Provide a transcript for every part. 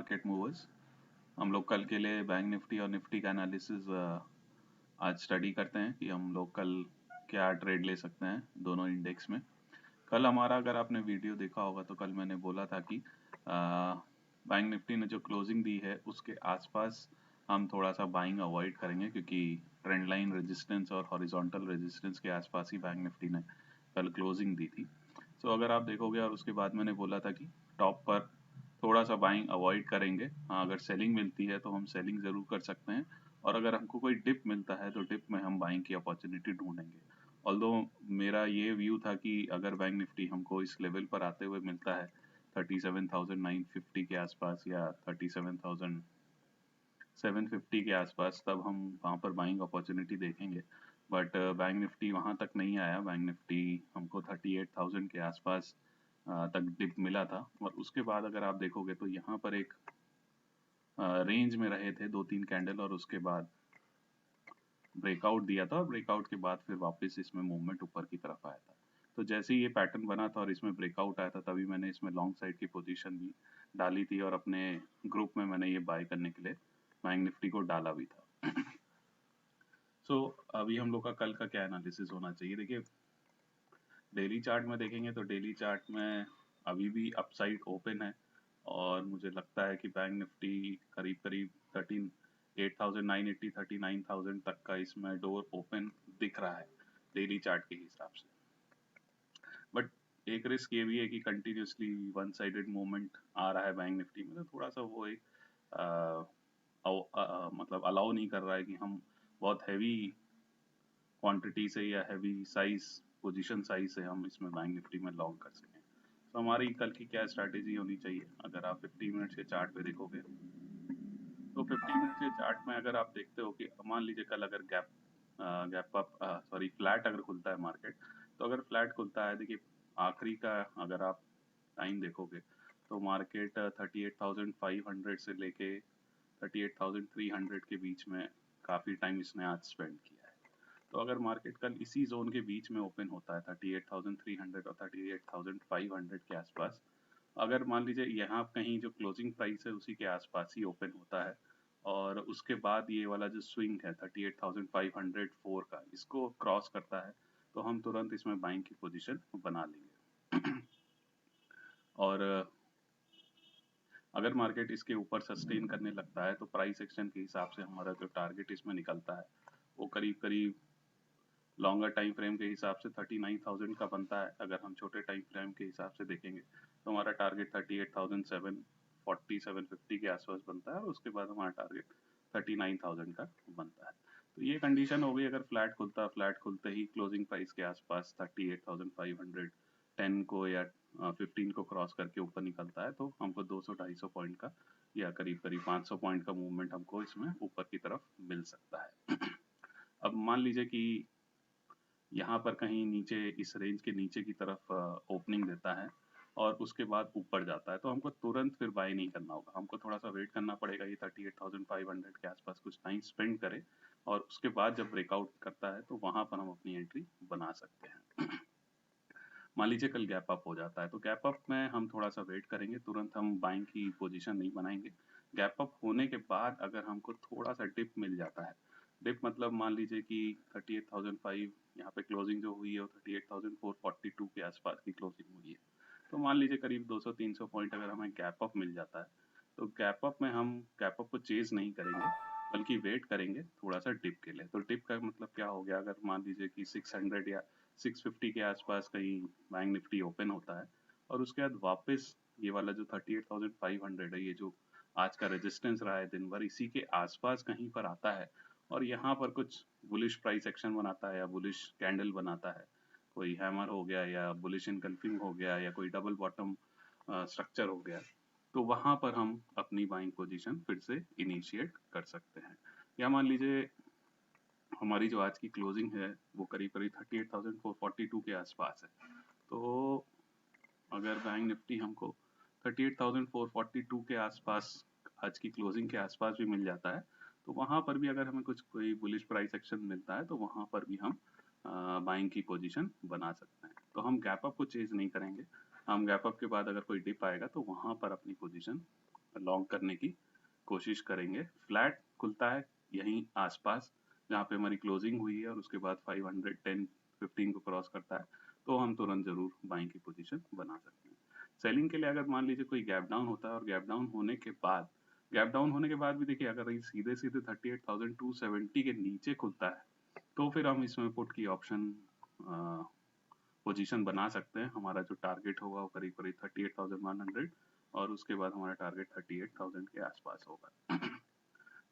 Market movers. हम लोग कल के लिए बैंक निफ्टी और निफ्टी का एनालिसिस आज स्टडी करते हैं कि हम लोग कल क्या ट्रेड ले सकते हैं दोनों इंडेक्स में। कल हमारा, अगर आपने वीडियो देखा होगा तो कल मैंने बोला था कि बैंक निफ्टी ने जो क्लोजिंग दी है उसके आसपास हम थोड़ा सा बाइंग अवॉइड करेंगे, क्योंकि ट्रेंड लाइन रेजिस्टेंस और हॉरिजॉन्टल रेजिस्टेंस के आसपास ही बैंक निफ्टी ने कल क्लोजिंग दी थी। सो अगर आप देखोगे, और उसके बाद मैंने बोला था कि टॉप पर थोड़ा सा बाइंग अवॉइड करेंगे। हाँ, अगर सेलिंग मिलती है तो हम सेलिंग ज़रूर कर सकते हैं, और अगर हमको कोई डिप मिलता है तो डिप में हम बाइंग की अपॉर्चुनिटी ढूंढेंगे। ऑल्दो मेरा ये व्यू था कि अगर बैंक निफ्टी हमको इस लेवल पर आते हुए मिलता है 37,950 के आसपास या 37,750 के आसपास, तब हम वहाँ पर बाइंग अपॉर्चुनिटी देखेंगे। बट बैंक निफ्टी वहाँ तक नहीं आया। बैंक निफ्टी हमको 38,000 के आसपास तक डिप मिला था, और उसके बाद अगर आप देखोगे तो यहाँ पर एक रेंज में रहे थे 2-3 कैंडल, और उसके बाद ब्रेकआउट दिया था, और ब्रेकआउट के बाद फिर वापस इसमें मूवमेंट ऊपर की तरफ आया था। तो जैसे ही ये पैटर्न बना था और इसमें ब्रेकआउट आया था, तभी मैंने इसमें लॉन्ग साइड की पोजीशन भी डाली थी, और अपने ग्रुप में मैंने ये बाय करने के लिए बैंक निफ्टी को डाला भी था। सो अभी हम लोग का कल का क्या एनालिसिस होना चाहिए, देखिए डेली चार्ट में देखेंगे तो डेली चार्ट में अभी भी अपसाइड ओपन है, और मुझे लगता है कि बैंक निफ्टी करीब करीब 38,980 39,000 तक का इसमें डोर ओपन दिख रहा है डेली चार्ट के हिसाब से। बट एक रिस्क ये भी है कि कंटिन्यूसली वन साइडेड मूवमेंट आ रहा है बैंक निफ्टी में, तो थोड़ा सा वो एक मतलब अलाउ नहीं कर रहा है कि हम बहुत हैवी क्वांटिटी से या हैवी साइज पोजीशन साइज से हम इसमें बैंक निफ्टी में लॉन्ग कर सकें। तो हमारी कल की क्या स्ट्रैटेजी होनी चाहिए, अगर आप 50 मिनट्स के चार्ट पे देखोगे तो 50 मिनट्स के चार्ट में अगर आप देखते हो कि मान लीजिए कल अगर गैप अप सॉरी फ्लैट अगर खुलता है मार्केट, तो अगर फ्लैट खुलता है, देखिए आखिरी का अगर आप टाइम देखोगे तो मार्केट 38,500 से लेके 38,300 के बीच में काफ़ी टाइम इसने आज स्पेंड किया है। तो अगर मार्केट कल इसी जोन के बीच में ओपन होता है 38,300 और 38,500 के आसपास, अगर मान लीजिए यहाँ कहीं जो क्लोजिंग प्राइस है उसी के आसपास ही ओपन होता है, और उसके बाद ये वाला जो स्विंग है 38,504 का, इसको क्रॉस करता है, तो हम तुरंत इसमें बाइंग की पोजीशन बना लेंगे। और अगर मार्केट इसके ऊपर सस्टेन करने लगता है तो प्राइस एक्शन के हिसाब से हमारा जो टारगेट इसमें निकलता है वो करीब करीब लॉन्गर टाइम फ्रेम के हिसाब से 39,000 का बनता है। अगर हम छोटे टाइम फ्रेम के हिसाब से देखेंगे तो हमारा टारगेट 38,740 750 के आसपास बनता है, और उसके बाद हमारा टारगेट 39,000 का बनता है। तो ये कंडीशन हो गई अगर फ्लैट खुलता, फ्लैट खुलते ही क्लोजिंग प्राइस के आसपास 38,510 को या 15 को क्रॉस करके ऊपर निकलता है, तो हमको 200-250 पॉइंट का या करीब करीब 500 पॉइंट का मूवमेंट हमको इसमें ऊपर की तरफ मिल सकता है। अब मान लीजिए कि यहाँ पर कहीं नीचे इस रेंज के नीचे की तरफ ओपनिंग देता है और उसके बाद ऊपर जाता है, तो हमको तुरंत फिर बाय नहीं करना होगा, हमको थोड़ा सा वेट करना पड़ेगा। ये 38,500 के आसपास कुछ टाइम स्पेंड करे, और उसके बाद जब ब्रेकआउट करता है तो वहां पर हम अपनी एंट्री बना सकते हैं। मान लीजिए कल गैप अप हो जाता है, तो गैप अप में हम थोड़ा सा वेट करेंगे, तुरंत हम बाइंग की पोजीशन नहीं बनाएंगे। गैप अप होने के बाद अगर हमको थोड़ा सा डिप मिल जाता है, डिप मतलब मान लीजिए कि 38,500 यहाँ पे क्लोजिंग जो हुई है वो 38,442 के आसपास की क्लोजिंग हुई है, तो मान लीजिए करीब 200-300 पॉइंट अगर हमें गैप अप मिल जाता है, तो गैप अप में हम गैप अप को चेज नहीं करेंगे, बल्कि वेट करेंगे थोड़ा सा डिप के लिए। तो डिप का मतलब क्या हो गया, अगर मान लीजिए कि 600 या 650 के आसपास कहीं बैंक निफ्टी ओपन होता है, और उसके बाद वापस ये वाला जो 38,500 है, ये जो आज का रेजिस्टेंस रहा है दिन भर, इसी के आसपास कहीं पर आता है, और यहाँ पर कुछ बुलिश प्राइस एक्शन बनाता है या बुलिश कैंडल बनाता है, कोई हैमर हो गया या बुलिश इनकल्फिंग हो गया या कोई डबल बॉटम स्ट्रक्चर हो गया, तो वहां पर हम अपनी बाइंग पोजीशन फिर से इनिशिएट कर सकते हैं। या मान लीजिए हमारी जो आज की क्लोजिंग है वो करीब करीब 38,442 के आसपास है, तो अगर बैंक निफ्टी हमको 38,442 के आसपास आज की क्लोजिंग के आसपास भी मिल जाता है, तो वहां पर भी अगर हमें कुछ कोई बुलिश प्राइस एक्शन मिलता है तो वहां पर भी हम बाइंग की पोजीशन बना सकते हैं। तो हम गैप अप को चेज नहीं करेंगे, हम गैप अप के बाद अगर कोई डिप आएगा तो वहां पर अपनी पोजीशन लॉन्ग करने की कोशिश करेंगे। फ्लैट खुलता है यहीं आसपास जहाँ पे हमारी क्लोजिंग हुई है और उसके बाद 510 15 को क्रॉस करता है तो हम तुरंत जरूर बाइंग की पोजीशन बना सकते हैं। सेलिंग के लिए अगर मान लीजिए कोई गैप डाउन होता है और गैप डाउन होने के बाद भी देखिए अगर ये सीधे सीधे 38,270 के नीचे खुलता है तो फिर हम इसमें पुट की ऑप्शन पोजीशन बना सकते हैं। हमारा जो टारगेट होगा वो करीब करीब 38,100 और उसके बाद हमारा टारगेट 38,000 के आसपास होगा।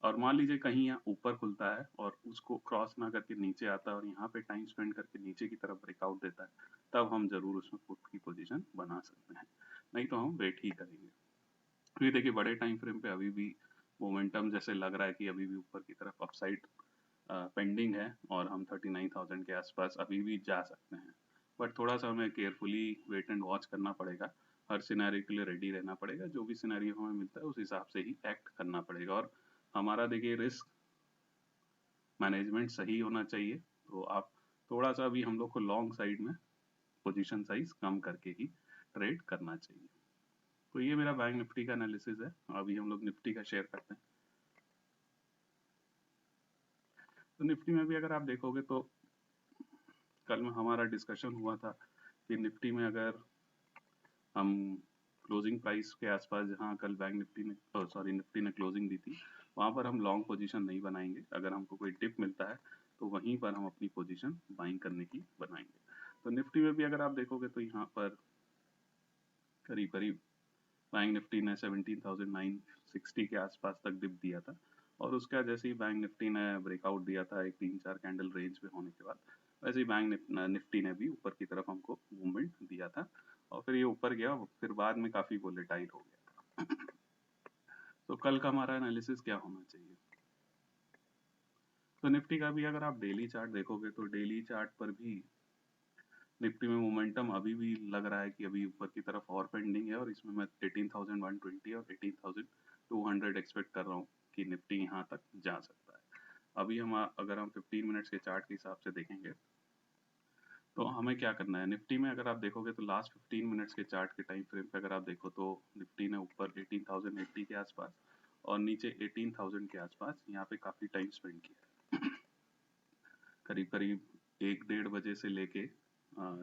और मान लीजिए कहीं यहाँ ऊपर खुलता है और उसको क्रॉस ना करके नीचे आता है और यहाँ पे टाइम स्पेंड करके नीचे की तरफ ब्रेकआउट देता है तब हम जरूर उसमें पुट की पोजीशन बना सकते हैं, नहीं तो हम वेट ही करेंगे। क्योंकि देखिए बड़े टाइम फ्रेम पे अभी भी मोमेंटम जैसे लग रहा है कि अभी भी ऊपर की तरफ अपसाइड पेंडिंग है और हम 39,000 के आसपास अभी भी जा सकते हैं। बट थोड़ा सा हमें केयरफुली वेट एंड वॉच करना पड़ेगा, हर सिनेरियो के लिए रेडी रहना पड़ेगा, जो भी सिनेरियो हमें मिलता है उस हिसाब से ही एक्ट करना पड़ेगा। और हमारा देखिए रिस्क मैनेजमेंट सही होना चाहिए, तो आप थोड़ा सा अभी हम लोग को लॉन्ग साइड में पोजीशन साइज कम करके ही ट्रेड करना चाहिए। तो ये मेरा बैंक निफ्टी का एनालिसिस है। अभी हम लोग निफ्टी का शेयर करते हैं। तो निफ्टी में भी अगर आप देखोगे तो कल में हमारा डिस्कशन हुआ था कि निफ्टी में अगर हम क्लोजिंग प्राइस के आसपास जहां कल बैंक निफ्टी ने निफ्टी ने क्लोजिंग दी थी वहां पर हम लॉन्ग पोजीशन नहीं बनाएंगे। अगर हमको कोई डिप मिलता है तो वहीं पर हम अपनी पोजीशन बाइंग करने की बनाएंगे। तो निफ्टी में भी अगर आप देखोगे तो यहाँ पर करीब करीब बैंक निफ्टी ने 17,960 के आसपास तक डिप दिया था और उसका जैसे ही बैंक निफ्टी ने ब्रेकआउट दिया था एक 3-4 कैंडल रेंज में होने के बाद, वैसे ही बैंक निफ्टी ने भी ऊपर की तरफ हमको मूवमेंट दिया था और फिर ये ऊपर गया, फिर बाद में काफी वोलेटाइल हो गया था। तो कल का हमारा एनालिसिस क्या होना चाहिए? तो निफ्टी का भी अगर आप डेली चार्ट देखोगे तो डेली चार्ट पर भी निफ्टी में मोमेंटम अभी भी लग रहा है कि अभी ऊपर की तरफ और पेंडिंग है और इसमें मैं 18,120 और 18,200 एक्सपेक्ट कर रहा हूँ कि निफ्टी यहाँ तक जा सकता है। अभी हम अगर हम 15 मिनट्स के चार्ट के हिसाब से देखेंगे तो हमें क्या करना है निफ्टी में। अगर आप देखोगे तो लास्ट 15 मिनट्स के चार्ट के टाइम फ्रेम पे अगर आप देखो तो निफ्टी ने ऊपर 18,080 के आसपास और नीचे 18,000 के आसपास यहाँ पे काफी टाइम स्पेंड किया है। करीब करीब 1-1.5 बजे से लेके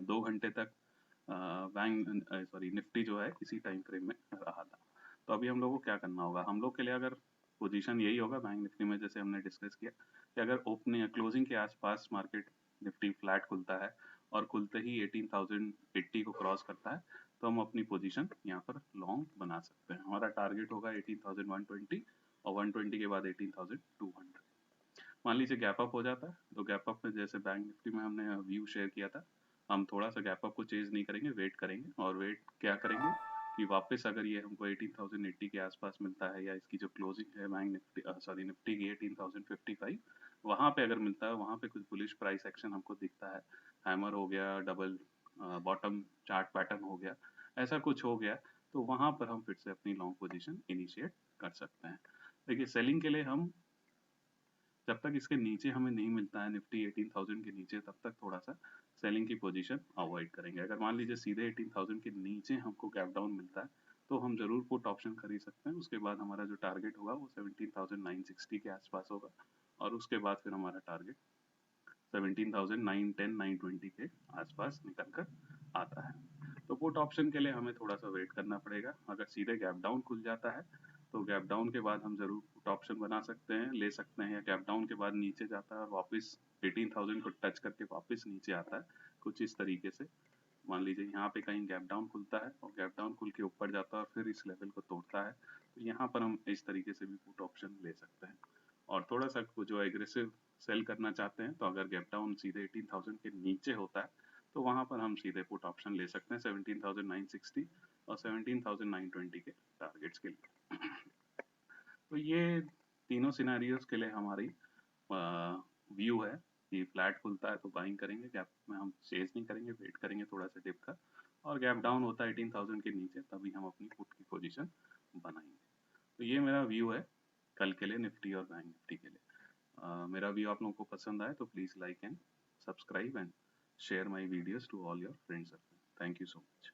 2 घंटे तक निफ्टी जो है इसी टाइम फ्रेम में रहा था। तो अभी हम लोग को क्या करना होगा, हम लोग के लिए अगर पोजीशन यही होगा बैंक निफ्टी में जैसे हमने डिस्कस किया कि अगर ओपनिंग क्लोजिंग के आसपास मार्केट निफ्टी फ्लैट खुलता है और खुलते ही 18,080 को क्रॉस करता है तो हम अपनी पोजीशन यहाँ पर लॉन्ग बना सकते हैं। हमारा टारगेट होगा 18,120 और 120 के बाद 18,200। मान लीजिए गैप अप हो जाता है तो गैप अप में जैसे बैंक निफ्टी में हमने व्यू शेयर किया था, हम थोड़ा सा गैप अप को चेज नहीं करेंगे, वेट करेंगे। और वेट क्या करेंगे कि वापस अगर ये हमको 18,080 के आसपास मिलता है या इसकी जो क्लोजिंग है बैंक निफ्टी निफ्टी की 18,055 वहाँ पे अगर मिलता है, वहाँ पे कुछ बुलिश प्राइस एक्शन हमको दिखता है, हैमर हो गया, डबल बॉटम चार्ट पैटर्न हो गया, ऐसा कुछ हो गया तो वहाँ पर हम फिर से अपनी लॉन्ग पोजीशन इनिशिएट कर सकते हैं। देखिए सेलिंग के लिए हम जब तक इसके नीचे हमें नहीं मिलता है निफ्टी 18,000 के नीचे तब तक थोड़ा सा सेलिंग की पोजीशन अवॉइड करेंगे। अगर मान लीजिए सीधे 18,000 के नीचे हमको गैप डाउन मिलता है तो हम जरूर पुट ऑप्शन खरीद सकते हैं। उसके बाद हमारा जो टारगेट होगा वो 17,960 के आसपास होगा और उसके बाद फिर हमारा टारगेट 17,910 920 के आसपास निकल कर आता है। तो पुट ऑप्शन के लिए हमें थोड़ा सा वेट करना पड़ेगा। अगर सीधे गैप डाउन खुल जाता है तो गैप डाउन के बाद हम जरूर पुट ऑप्शन बना सकते हैं, ले सकते हैं, या गैप डाउन के बाद नीचे जाता है और वापस 18,000 को टच करके वापस नीचे आता है कुछ इस तरीके से। मान लीजिए यहाँ पे कहीं गैप डाउन खुलता है और गैप डाउन खुल के ऊपर जाता है और फिर इस लेवल को तोड़ता है तो यहाँ पर हम इस तरीके से भी पुट ऑप्शन ले सकते हैं। और थोड़ा सा जो एग्रेसिव सेल करना चाहते हैं तो अगर गैप डाउन सीधे 18,000 के नीचे होता है तो वहां पर हम सीधे पुट ऑप्शन ले सकते हैं 17,960 और 17,920 के टारगेट्स के लिए। तो ये तीनों सिनेरियोज के लिए हमारी व्यू है कि फ्लैट खुलता है तो बाइंग करेंगे, गैप में हम चेज नहीं करेंगे, वेट करेंगे थोड़ा सा डिप का, और गैप डाउन होता है 18,000 के नीचे तभी हम अपनी पुट की पोजीशन बनाएंगे। तो ये मेरा व्यू है कल के लिए निफ्टी और बैंक निफ्टी के लिए। मेरा व्यू आप लोगों को पसंद आए तो please like and subscribe and share my videos to all your friends. Thank you so much.